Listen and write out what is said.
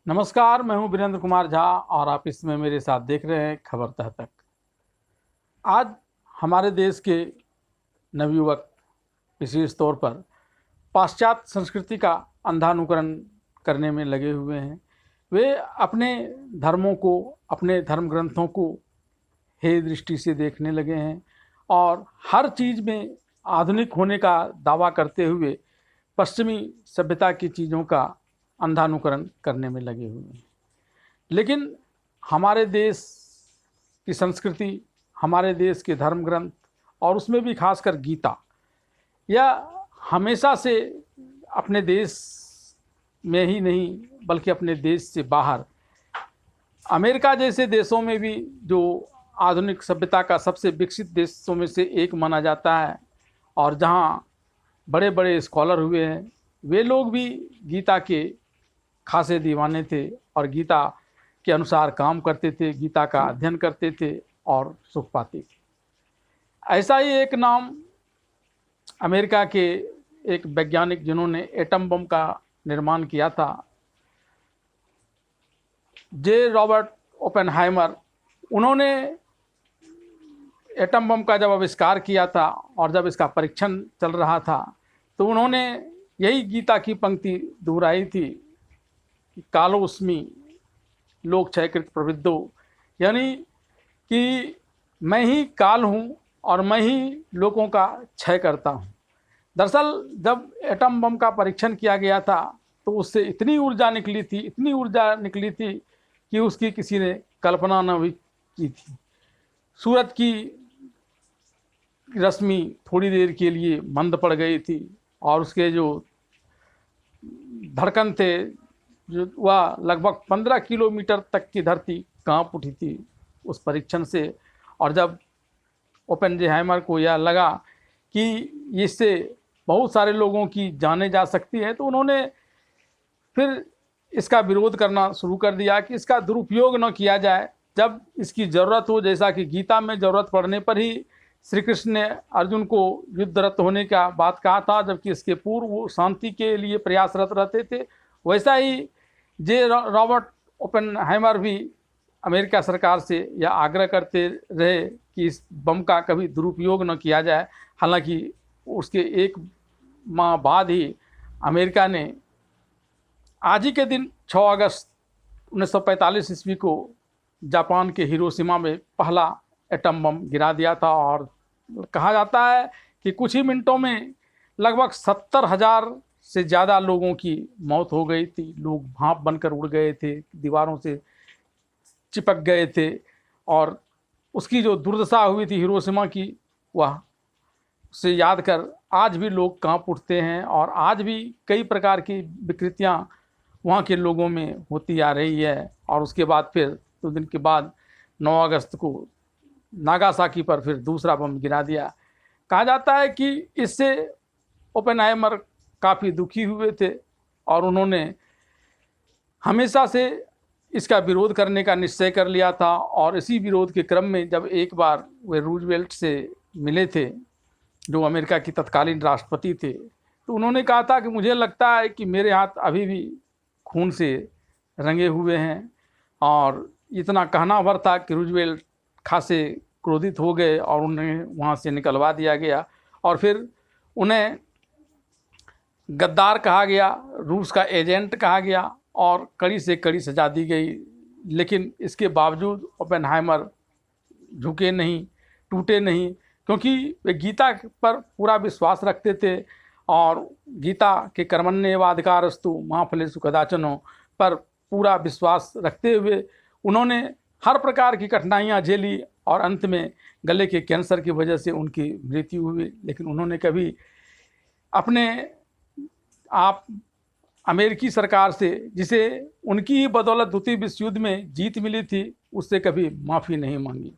नमस्कार, मैं हूं वीरेंद्र कुमार झा और आप इसमें मेरे साथ देख रहे हैं खबर तह तक। आज हमारे देश के नवयुवक विशेष तौर पर पाश्चात्य संस्कृति का अंधानुकरण करने में लगे हुए हैं। वे अपने धर्मों को, अपने धर्म ग्रंथों को हे दृष्टि से देखने लगे हैं और हर चीज़ में आधुनिक होने का दावा करते हुए पश्चिमी सभ्यता की चीज़ों का अंधानुकरण करने में लगे हुए हैं। लेकिन हमारे देश की संस्कृति, हमारे देश के धर्म ग्रंथ और उसमें भी खासकर गीता, यह हमेशा से अपने देश में ही नहीं बल्कि अपने देश से बाहर अमेरिका जैसे देशों में भी, जो आधुनिक सभ्यता का सबसे विकसित देशों में से एक माना जाता है और जहाँ बड़े बड़े स्कॉलर हुए हैं, वे लोग भी गीता के खासे दीवाने थे और गीता के अनुसार काम करते थे, गीता का अध्ययन करते थे और सुख पाते थे। ऐसा ही एक नाम अमेरिका के एक वैज्ञानिक जिन्होंने एटम बम का निर्माण किया था, जे रॉबर्ट ओपेनहाइमर। उन्होंने एटम बम का जब आविष्कार किया था और जब इसका परीक्षण चल रहा था तो उन्होंने यही गीता की पंक्ति दोहराई थी कि कालोस्मि लोक क्षयकृत प्रवृद्धो, यानी कि मैं ही काल हूँ और मैं ही लोगों का क्षय करता हूँ। दरअसल जब एटम बम का परीक्षण किया गया था तो उससे इतनी ऊर्जा निकली थी कि उसकी किसी ने कल्पना न भी की थी। सूरज की रश्मि थोड़ी देर के लिए मंद पड़ गई थी और उसके जो धड़कन थे, जो वह लगभग 15 किलोमीटर तक की धरती कांप उठी थी उस परीक्षण से। और जब ओपेनहाइमर को यह लगा कि इससे बहुत सारे लोगों की जानें जा सकती है तो उन्होंने फिर इसका विरोध करना शुरू कर दिया कि इसका दुरुपयोग न किया जाए, जब इसकी ज़रूरत हो। जैसा कि गीता में ज़रूरत पड़ने पर ही श्री कृष्ण ने अर्जुन को युद्धरत होने का बात कहा था, जबकि इसके पूर्व वो शांति के लिए प्रयासरत रहते थे। वैसा ही जे रॉबर्ट ओपेनहाइमर भी अमेरिका सरकार से यह आग्रह करते रहे कि इस बम का कभी दुरुपयोग न किया जाए। हालांकि उसके एक माह बाद ही अमेरिका ने आज ही के दिन 6 अगस्त 1945 ईस्वी को जापान के हिरोशिमा में पहला एटम बम गिरा दिया था और कहा जाता है कि कुछ ही मिनटों में लगभग 70,000 से ज़्यादा लोगों की मौत हो गई थी। लोग भाप बनकर उड़ गए थे, दीवारों से चिपक गए थे और उसकी जो दुर्दशा हुई थी हिरोशिमा की, वह उसे याद कर आज भी लोग कांप उठते हैं और आज भी कई प्रकार की विकृतियां वहाँ के लोगों में होती आ रही है। और उसके बाद फिर 2 दिन के बाद 9 अगस्त को नागासाकी पर फिर दूसरा बम गिरा दिया। कहा जाता है कि इससे ओपेनहाइमर काफ़ी दुखी हुए थे और उन्होंने हमेशा से इसका विरोध करने का निश्चय कर लिया था। और इसी विरोध के क्रम में जब एक बार वे रूजवेल्ट से मिले थे, जो अमेरिका की तत्कालीन राष्ट्रपति थे, तो उन्होंने कहा था कि मुझे लगता है कि मेरे हाथ अभी भी खून से रंगे हुए हैं। और इतना कहना भर था कि रूजवेल्ट खासे क्रोधित हो गए और उन्हें वहाँ से निकलवा दिया गया और फिर उन्हें गद्दार कहा गया, रूस का एजेंट कहा गया और कड़ी से कड़ी सजा दी गई। लेकिन इसके बावजूद ओपेनहाइमर झुके नहीं, टूटे नहीं, क्योंकि वे गीता पर पूरा विश्वास रखते थे और गीता के कर्मण्येवाधिकारस्तु मा फलेषु कदाचन पर पूरा विश्वास रखते हुए उन्होंने हर प्रकार की कठिनाइयाँ झेली और अंत में गले के कैंसर की वजह से उनकी मृत्यु हुई। लेकिन उन्होंने कभी अपने आप अमेरिकी सरकार से, जिसे उनकी ही बदौलत द्वितीय विश्व युद्ध में जीत मिली थी, उससे कभी माफ़ी नहीं मांगी।